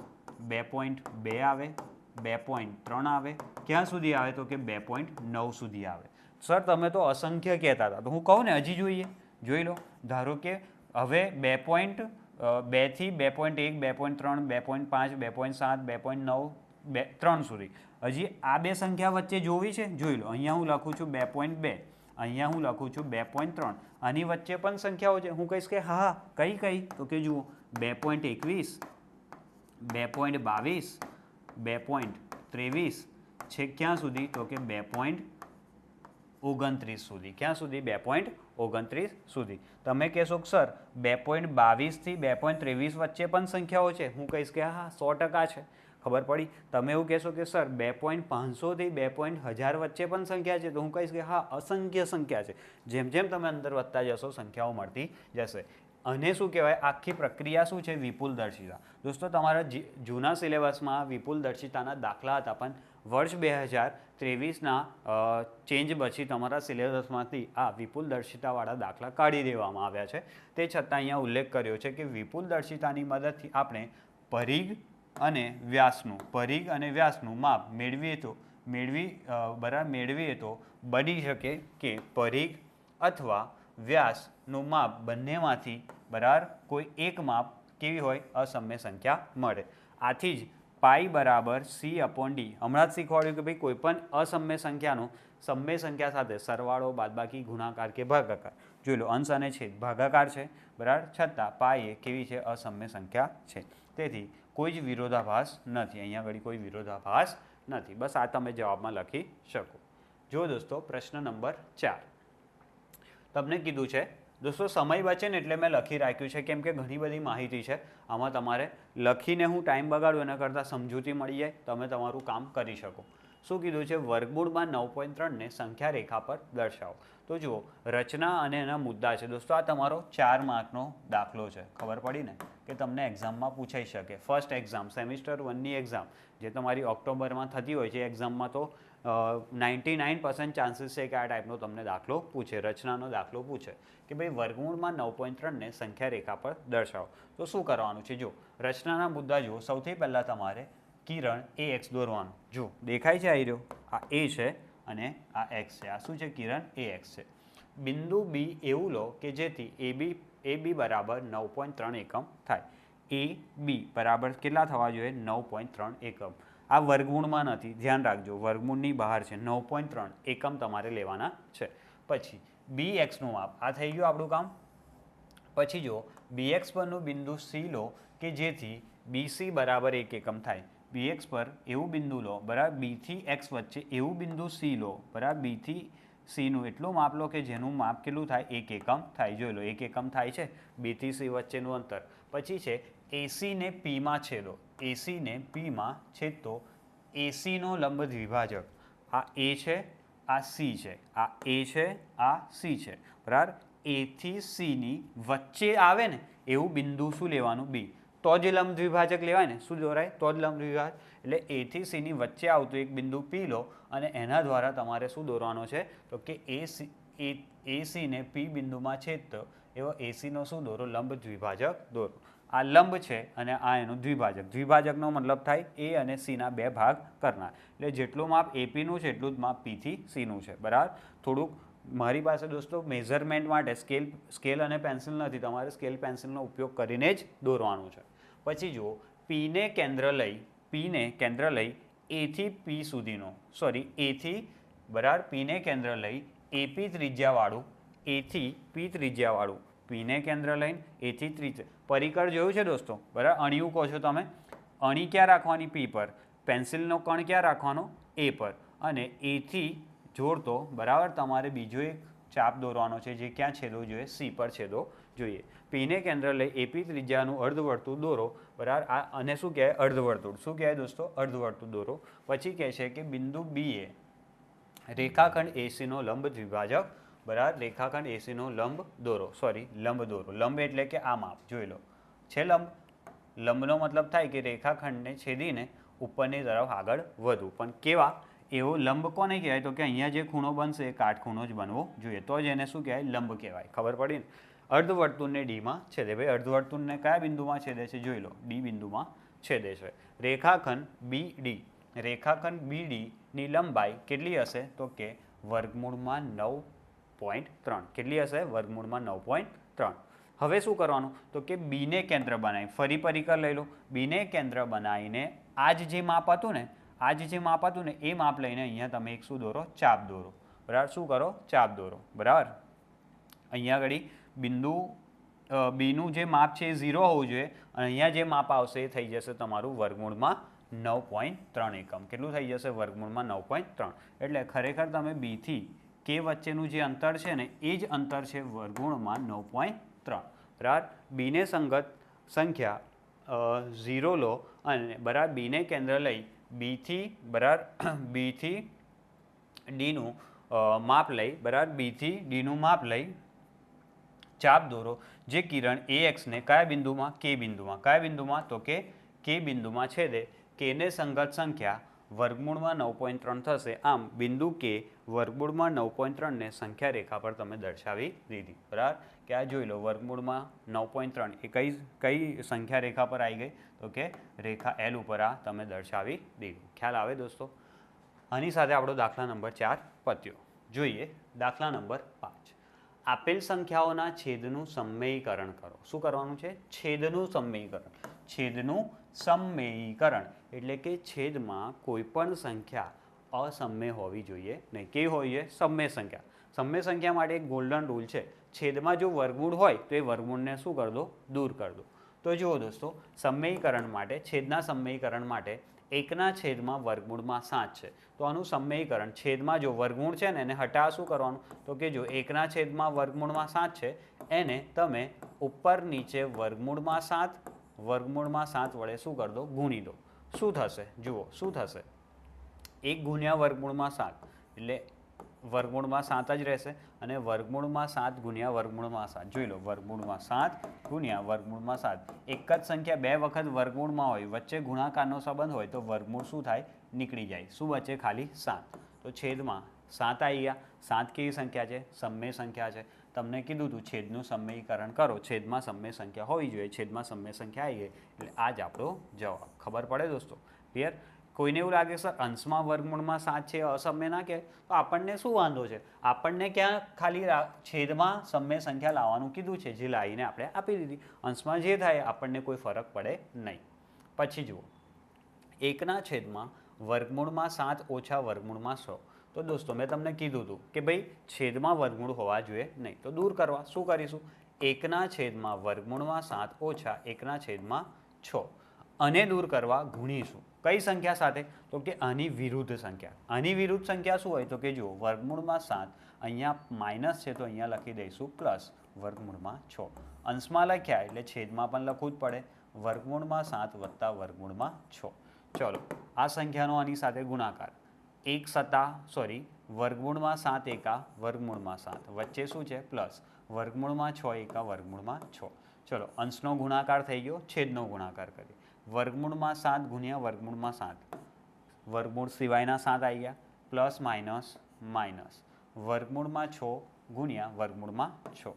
2.2 આવે, 2.3 આવે, ક્યાં સુધી આવે તો કે 2.9 સુધી આવે. સર તમે તો અસંખ્ય કહેતા હતા, તો હું કહું ને હજી જોઈએ, જોઈ લો. ધારો કે હવે 2.2 થી 2.1, 2.3, 2.5, 2.7, 2.9, 3 સુધી, હજી આ બે સંખ્યા વચ્ચે જોવી છે, જોઈ લો. અહીંયા હું લખું છું 2.2, અહીંયા હું લખું છું 2.3, આની વચ્ચે પણ સંખ્યાઓ છે. હું કહીશ કે હા કઈ તો કે જુઓ 2.21, 2.22, 2.23 છે, ક્યાં સુધી તો કે 2.29 સુધી. ક્યાં સુધી 2.29 સુધી. તમે કહેશો કે સર 2.22 થી 2.23 વચ્ચે પણ સંખ્યાઓ છે, હું કહીશ કે હા 100% છે. ખબર પડી. તમે એવું કહેશો કે સર 2.500 થી 2.1000 વચ્ચે પણ સંખ્યા છે, તો હું કહીશ કે હા અસંખ્ય સંખ્યા છે. જેમ જેમ તમે અંદર વધતા જશો સંખ્યાઓ મળતી જશે. અને શું કહેવાય, આખી પ્રક્રિયા શું છે વિપુલ દર્શિતા. દોસ્તો તમારા જૂના સિલેબસમાં વિપુલ દર્શિતાના દાખલા હતા, પણ વર્ષ 2023ના ચેન્જ પછી તમારા સિલેબસમાંથી આ વિપુલ દર્શિતાવાળા દાખલા કાઢી દેવામાં આવ્યા છે. તે છતાં અહીંયા ઉલ્લેખ કર્યો છે કે વિપુલ દર્શિતાની મદદથી આપણે પરિઘ અને વ્યાસનું માપ મેળવીએ તો બની શકે કે પરિઘ અથવા વ્યાસનું માપ બંનેમાંથી બરાબર કોઈ એક માપ કેવી હોય અસમય સંખ્યા મળે. આથી જ પાઈ બરાબર સી અપોન ડી. હમણાં જ શીખવાડ્યું કે ભાઈ કોઈ પણ અસમય સંખ્યાનો સમય સંખ્યા સાથે સરવાળો, બાદબાકી, ગુણાકાર કે ભાગાકાર, જોઈ લો અંશ અને છેદ ભાગાકાર છે બરાબર, છતાં પાઈ એ કેવી છે અસમય સંખ્યા છે. તેથી કોઈ જ વિરોધાભાસ નથી, અહીંયા આગળ કોઈ વિરોધાભાસ નથી. બસ આ તમે જવાબમાં લખી શકો. જો દોસ્તો પ્રશ્ન નંબર 4 તમને કીધું છે દોસ્તો, સમય બચે ને એટલે મેં લખી રાખ્યું છે, કેમ કે ઘણી બધી માહિતી છે આમાં. તમારે લખીને હું ટાઈમ બગાડું એના કરતાં સમજૂતી મળી જાય, તમે તમારું કામ કરી શકો. શું કીધું છે, વર્ગમૂળમાં 9.3ને સંખ્યા રેખા પર દર્શાવો. તો જુઓ રચના અને એના મુદ્દા છે દોસ્તો. આ તમારો 4 માર્કનો દાખલો છે. ખબર પડી ને કે તમને એક્ઝામમાં પૂછાઈ શકે. ફર્સ્ટ એક્ઝામ સેમિસ્ટર 1ની એક્ઝામ જે તમારી ઓક્ટોબરમાં થતી હોય છે, એક્ઝામમાં તો 99% ચાન્સીસ છે કે આ ટાઈપનો તમને દાખલો પૂછે, રચનાનો દાખલો પૂછે કે ભાઈ વર્ગમૂળમાં 9.3ને સંખ્યા રેખા પર દર્શાવો. તો શું કરવાનું છે, જો રચનાના મુદ્દા જુઓ. સૌથી પહેલાં તમારે કિરણ AX દોરવાનું. જો દેખાય છે, આવી રહ્યો આ A છે અને આ X છે. આ શું છે, કિરણ AX છે. બિંદુ B એવું લો કે જેથી AB બરાબર 9.3 એકમ થાય. AB બરાબર કેટલા થવા જોઈએ 9.3 એકમ. આ વર્ગમૂળમાં નથી, ધ્યાન રાખજો, વર્ગમૂળની બહાર છે. 9.3 એકમ તમારે લેવાના છે. પછી BXનું માપ, આ થઈ ગયું આપણું કામ. પછી જો BX પરનું બિંદુ C લો કે જેથી BC બરાબર 1 એકમ થાય. BX પર એવું બિંદુ લો બરાબર B થી X વચ્ચે એવું બિંદુ C લો બરાબર B થી Cનું એટલું માપ લો કે જેનું માપ કેટલું થાય 1 એકમ થાય. જોઈ લો 1 એકમ થાય છે B થી C વચ્ચેનું અંતર. પછી છે AC ને P માં છેદો. AC ને P માં છેદતો AC નો લંબ દ્વિભાજક આ A છે આ C છે આ A છે આ C છે બરાબર. A થી C ની વચ્ચે આવે ને એવું બિંદુ શું લેવાનું B, તો જ લંબ દ્વિભાજક લેવાય ને. શું દોરાય તો જ લંબ દ્વિભાજક. એટલે A થી C ની વચ્ચે આવતું એક બિંદુ P લો અને એના દ્વારા તમારે શું દોરવાનો છે તો કે AC ને P બિંદુમાં છેદતો એવો AC નો શું દોરો લંબ દ્વિભાજક દોરો. આ લંબ છે અને આ એનું દ્વિભાજક. દ્વિભાજકનો મતલબ થાય A અને C ના બે ભાગ કરનાર. એટલે જેટલું માપ AP નું છે એટલું જ માપ P થી C નું છે બરાબર. થોડુંક મારી પાસે દોસ્તો મેઝરમેન્ટ માટે સ્કેલ અને પેન્સિલ નથી, તમારે સ્કેલ પેન્સિલનો ઉપયોગ કરીને જ દોરવાનું છે. પછી જુઓ Pને કેન્દ્ર લઈ A થી P સુધીનો A થી બરાબર Pને કેન્દ્ર લઈ AP ત્રિજ્યાવાળું A થી P ત્રિજ્યાવાળું Pને કેન્દ્ર લઈને A થી ત્રિજ્યા પરિકર જોયું છે દોસ્તો બરાબર. અણિયું કહો છો તમે, અણી ક્યાં રાખવાની P પર, પેન્સિલનો કણ ક્યાં રાખવાનો A પર અને A થી જોડતો બરાબર તમારે બીજો એક ચાપ દોરવાનો છે જે ક્યાં છેદવો જોઈએ C પર છેદવો જોઈએ. Pને કેન્દ્ર લઈ AP ત્રિજ્યાનું અર્ધવર્તુળ દોરો બરાબર. આ અને શું કહેવાય અર્ધવર્તુળ. શું કહેવાય દોસ્તો અર્ધવર્તુળ દોરો. પછી કહે છે કે બિંદુ B એ રેખાખંડ AC નો લંબ દ્વિભાજક બરાબર. રેખાખંડ AC નો લંબ દોરો લંબ દોરો. લંબ એટલે કે આ માપ જોઈ લો છે લંબ. લંબનો મતલબ થાય કે રેખાખંડને છેદીને ઉપરની તરફ આગળ વધવું. પણ કેવા એવો લંબ કોને કહેવાય તો કે અહીંયા જે ખૂણો બનશે એ કાટખૂણો જ બનવો જોઈએ તો જ એને શું કહેવાય લંબ કહેવાય. ખબર પડી ને. અર્ધવર્તુળને Dમાં છેદે. ભાઈ અર્ધવર્તુળને કયા બિંદુમાં છેદે છે જોઈ લો D બિંદુમાં છેદે છે. રેખાખંડ BD ની લંબાઈ કેટલી હશે તો કે વર્ગમૂળમાં 9.3. કેટલી હશે વર્ગમૂળમાં 9.3. હવે શું કરવાનું તો કે બીને કેન્દ્ર બનાવી ફરી પરિકર લઈ લો. બીને કેન્દ્ર બનાવીને આ જે માપ હતું ને એ માપ લઈને અહીંયા તમે એક શું દોરો ચાપ દોરો બરાબર. શું કરો ચાપ દોરો બરાબર. અહીંયા આગળ બિંદુ બીનું જે માપ છે એ 0 હોવું જોઈએ અને અહીંયા જે માપ આવશે એ થઈ જશે તમારું વર્ગમૂળમાં 9.3 એકમ. કેટલું થઈ જશે વર્ગમૂળમાં 9.3. એટલે ખરેખર તમે B થી K વચ્ચેનું જે અંતર છે ને એ જ અંતર છે વર્ગમૂળમાં 9.3 બરાબર. બીને સંગત સંખ્યા 0 લો અને બરાબર બીને કેન્દ્ર લઈ B થી Dનું માપ લઈ બરાબર B થી Dનું માપ લઈ ચાપ દોરો જે કિરણ AX ને કયા બિંદુમાં કયા બિંદુમાં તો કે K બિંદુમાં છેદે. Kને સંગત સંખ્યા વર્ગમૂળમાં 9.3 થશે. આમ બિંદુ K વર્ગમૂળમાં 9.3 ને સંખ્યા રેખા પર તમે દર્શાવી દીધી બરાબર. કે આ જોઈ લો વર્ગમૂળમાં 9.3 એ કઈ સંખ્યા રેખા પર આવી ગઈ તો કે રેખા L ઉપર આ તમે દર્શાવી દીધું. ખ્યાલ આવે દોસ્તો. આની સાથે આપણો દાખલા નંબર 4 પત્યો. જોઈએ દાખલા નંબર 5. આપેલ સંખ્યાઓના છેદનું સમમેયીકરણ કરો. શું કરવાનું છે છેદનું સમમેયીકરણ એટલે કે છેદમાં કોઈ પણ સંખ્યા અસમમેય હોવી જોઈએ નહીં. કેવી હોવી જોઈએ સમમેય સંખ્યા. સમમેય સંખ્યા માટે એક ગોલ્ડન રૂલ છે. છેદમાં જો વર્ગમૂળ હોય તો એ વર્ગમૂળને શું કરી દો દૂર કરી દો. તો જુઓ દોસ્તો સમમેયીકરણ માટે છેદના સમમેયીકરણ માટે 1/માં વર્ગમૂળમાં 7 છે તો આનું સમમેયીકરણ છેદમાં જો વર્ગમૂળ છે ને એને હટાવવા શું કરવાનું તો કે જો 1/માં વર્ગમૂળમાં 7 છે એને તમે ઉપર નીચે વર્ગમૂળમાં 7 વડે શું કરી દો ગુણી દો. શું થશે જુઓ શું થશે 1 ગુણ્યા વર્ગમૂળમાં 7 એટલે વર્ગમૂળમાં 7 જ રહેશે અને વર્ગમૂળમાં 7 ગુણ્યા વર્ગમૂળમાં 7 જોઈ લો વર્ગમૂળમાં 7 ગુણ્યા વર્ગમૂળમાં 7 એક જ સંખ્યા બે વખત વર્ગમૂળમાં હોય વચ્ચે ગુણાકારનો સંબંધ હોય તો વર્ગમૂળ શું થાય નીકળી જાય. શું બચે ખાલી 7. તો છેદમાં 7 આવી ગયા. 7 કેવી સંખ્યા છે સમમેય સંખ્યા છે. તમને કીધું હતું છેદનું સમમેયીકરણ કરો છેદમાં સમમેય સંખ્યા હોવી જોઈએ. છેદમાં સમમેય સંખ્યા આવી ગઈ એટલે આ જ આપણો જવાબ. ખબર પડે દોસ્તો ક્લિયર. કોઈને એવું લાગે સર અંશમાં વર્ગમૂળમાં 7 છે અસમય ના કે તો આપણને શું વાંધો છે. આપણને ક્યાં ખાલી છેદમાં સમમેય સંખ્યા લાવવાનું કીધું છે જે લાવીને આપણે આપી દીધી. અંશમાં જે થાય આપણને કોઈ ફરક પડે નહીં. પછી જુઓ 1/વર્ગમૂળમાં 7 ઓછા વર્ગમૂળમાં 100 તો દોસ્તો મેં તમને કીધું હતું કે ભાઈ છેદમાં વર્ગમૂળ હોવા જોઈએ નહીં. તો દૂર કરવા શું કરીશું? 1/7 ઓછા 1/6 અને દૂર કરવા ગુણીશું કઈ સંખ્યા સાથે? તો કે આની વિરુદ્ધ સંખ્યા. આની વિરુદ્ધ સંખ્યા શું હોય? તો કે જુઓ વર્ગમૂળમાં 7, અહીંયા માઇનસ છે તો અહીંયા લખી દઈશું પ્લસ વર્ગમૂળમાં 6. અંશમાં લખ્યા એટલે છેદમાં પણ લખવું જ પડે. વર્ગમૂળમાં 7 વત્તા વર્ગમૂળમાં 6. ચલો આ સંખ્યાનો આની સાથે ગુણાકાર. વર્ગમૂળમાં 7 એકા વર્ગમૂળમાં 7 વચ્ચે શું છે? પ્લસ વર્ગમૂળમાં 6 એકા વર્ગમૂળમાં 6. ચલો અંશનો ગુણાકાર થઈ ગયો, છેદનો ગુણાકાર કરીએ. વર્ગમૂળમાં 7 ગુણ્યા વર્ગમૂળમાં 7, વર્ગમૂળ સિવાયના 7 આવી ગયા, પ્લસ માઇનસ માઇનસ વર્ગમૂળમાં 6 ગુણ્યા વર્ગમૂળમાં 6.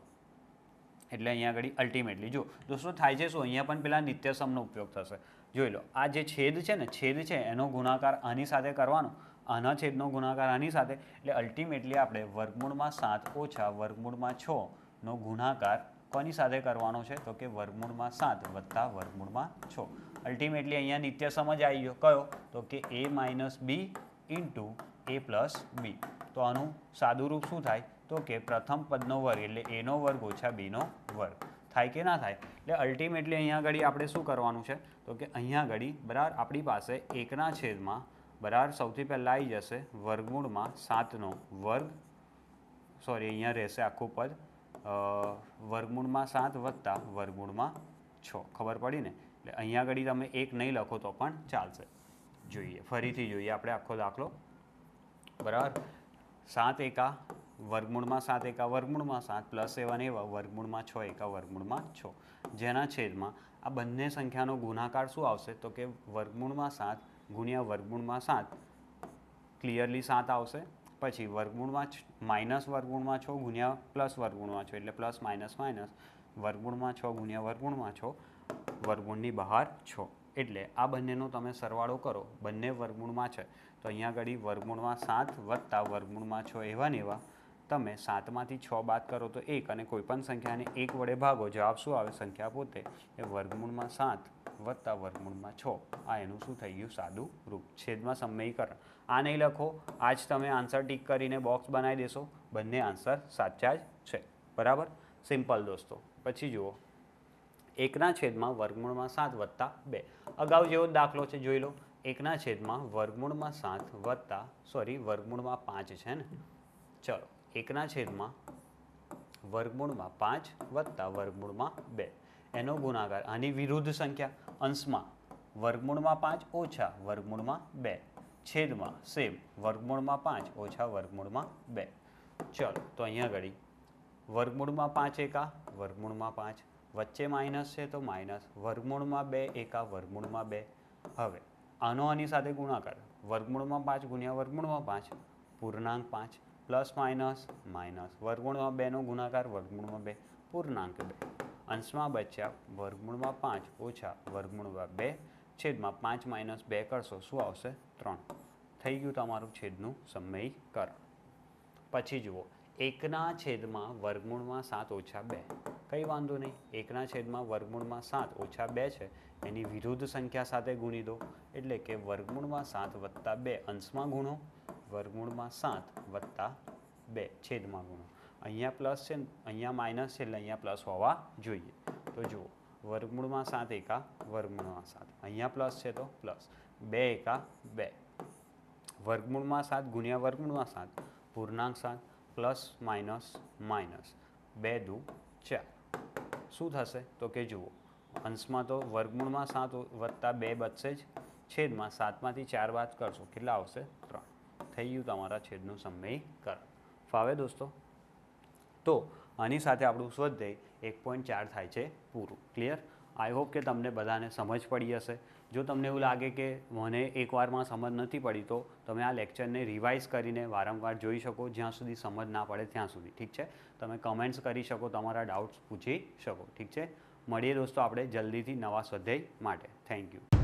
એટલે અહીંયા આગળ અલ્ટિમેટલી જો દોસ્તો થાય છે શું? અહીંયા પણ પેલા નિત્યસમનો ઉપયોગ થશે. જોઈ લો આ જે છેદ છે ને, છેદ છે એનો ગુણાકાર આની સાથે કરવાનો, આના છેદનો ગુણાકાર આની સાથે, એટલે અલ્ટિમેટલી આપણે વર્ગમૂળમાં 7 ઓછા વર્ગમૂળમાં 6 નો ગુણાકાર કોની સાથે કરવાનો છે? તો કે વર્ગમૂળમાં 7 વત્તા વર્ગમૂળમાં 6. અલ્ટિમેટલી અહીંયા નિત્યસમ જ આવી ગયો. કયો? તો કે a minus B into a plus B. તો આનું સાદું રૂપ શું થાય? તો કે પ્રથમ પદનો વર્ગ એટલે a નો વર્ગ ઓછા b નો વર્ગ. થાય કે ના થાય? એટલે અલ્ટિમેટલી અહીંયા આગળ આપણે શું કરવાનું છે? તો કે અહીંયા આગળ બરાબર આપણી પાસે 1/, બરાબર સૌથી પહેલાં આવી જશે વર્ગમૂળમાં 7નો વર્ગ, અહીંયા રહેશે આખું પદ, વર્ગમૂળમાં 7 વત્તા વર્ગમૂળમાં 6. ખબર પડી ને? એટલે અહીંયા આગળ તમે 1 નહીં લખો તો પણ ચાલશે. જોઈએ ફરીથી જોઈએ આપણે આખો દાખલો. બરાબર 7 એકા વર્ગમૂળમાં 7 એકા વર્ગમૂળમાં 7 પ્લસ 7 એવા વર્ગમૂળમાં 6 એકા વર્ગમૂળમાં 6, જેના છેદમાં આ બંને સંખ્યાનો ગુણાકાર શું આવશે? તો કે વર્ગમૂળમાં 7 ગુણ્યા વર્ગમૂળમાં 7, ક્લિયરલી 7 આવશે. પછી વર્ગમૂળમાં માઇનસ વર્ગમૂળમાં 6 ગુણ્યા પ્લસ વર્ગમૂળમાં 6 એટલે પ્લસ માઇનસ માઇનસ વર્ગમૂળમાં 6 ગુણ્યા વર્ગમૂળમાં 6, વર્ગમૂળની બહાર 6. એટલે આ બંનેનો તમે સરવાળો કરો, બંને વર્ગમૂળમાં છે તો અહીંયા આગળ વર્ગમૂળમાં 7 વત્તા વર્ગમૂળમાં 6 એવા ને એવા. તમે 7માંથી 6 બાદ કરો તો 1 અને કોઈપણ સંખ્યાને 1 વડે ભાગો, જવાબ શું આવે? સંખ્યા પોતે એ વર્ગમૂળમાં 7 વત્તા વર્ગમૂળમાં 6. આ એનું શું થઈ ગયું? સાદું રૂપ. છેદમાં સમયકરણ. આ નહીં લખો, આ જ તમે આન્સર ટીક કરીને બોક્સ બનાવી દેશો. બંને આન્સર સાચા જ છે. બરાબર, સિમ્પલ દોસ્તો. પછી જુઓ 1/, વર્ગમૂળમાં 7 વત્તા 2. અગાઉ જેવો દાખલો છે જોઈ લો. 1/, વર્ગમૂળમાં 7 વત્તા વર્ગમૂળમાં 5 છે ને. ચલો 1/, વર્ગમૂળમાં 5 વત્તા વર્ગમૂળમાં 2 એનો ગુણાકાર આની વિરુદ્ધ સંખ્યા. અંશમાં વર્ગમૂળમાં 5 ઓછા વર્ગમૂળમાં 2, છેદમાં સેમ વર્ગમૂળમાં 5 ઓછા વર્ગમૂળમાં 2. ચલો તો અહીંયા ઘડી વર્ગમૂળમાં 5 એકા વર્ગમૂળમાં 5, વચ્ચે માઇનસ છે તો માઇનસ વર્ગમૂળમાં 2 એકા વર્ગમૂળમાં 2. હવે આનો આની સાથે ગુણાકાર. વર્ગમૂળમાં 5 ગુણ્યા વર્ગમૂળમાં 5 પૂર્ણાંક 5 પ્લસ માઇનસ માઇનસ વર્ગમૂળમાં 2 નો ગુણાકાર વર્ગમૂળમાં 2 પૂર્ણાંક 2. અંશમાં બચ્યા વર્ગમૂળમાં 5 ઓછા વર્ગમૂળમાં 2, છેદમાં 5 માઇનસ 2 કરશો શું આવશે? 3. થઈ ગયું તમારું છેદનું સમયકરણ. પછી જુઓ 1/, વર્ગમૂળમાં 7 ઓછા 2. કંઈ વાંધો નહીં, 1/, વર્ગમૂળમાં 7 ઓછા 2 છે એની વિરુદ્ધ સંખ્યા સાથે ગુણી દો. એટલે કે વર્ગમૂળમાં 7 વત્તા 2 અંશમાં ગુણો, વર્ગમૂળમાં 7 વત્તા 2 છેદમાં ગુણો. અહીંયા પ્લસ છે ને અહીંયા માઇનસ છે એટલે અહીંયા પ્લસ હોવા જોઈએ. તો જુઓ વર્ગમૂળમાં 7 એકા વર્ગમૂળમાં 7, અહીંયા પ્લસ છે તો પ્લસ 2 એકા 2, વર્ગમૂળમાં 7 ગુણ્યા વર્ગમૂળમાં 7 પૂર્ણાંક 7 પ્લસ માઇનસ માઇનસ 2 દુ 4. શું થશે? તો કે જુઓ અંશમાં તો વર્ગમૂળમાં 7 વત્તા 2 બચશે જ, છેદમાં 7માંથી 4 બાદ કરશો કેટલા આવશે? 3. થઈ ગયું તમારા છેદનું સમયકરણ. ફાવે દોસ્તો? તો આની સાથે આપણું સ્વાધ્યાય 1.4 થાય છે પૂરું. ક્લિયર? આઈ હોપ કે તમને બધાને સમજ પડી હશે. જો તમને એવું લાગે કે મને એકવારમાં સમજ નથી પડી તો તમે આ લેક્ચરને રિવાઇઝ કરીને વારંવાર જોઈ શકો, જ્યાં સુધી સમજ ના પડે ત્યાં સુધી. ઠીક છે? તમે કમેન્ટ્સ કરી શકો, તમારા ડાઉટ્સ પૂછી શકો. ઠીક છે? મળીએ દોસ્તો આપણે જલ્દીથી નવા સ્વાધ્યાય માટે. Thank you.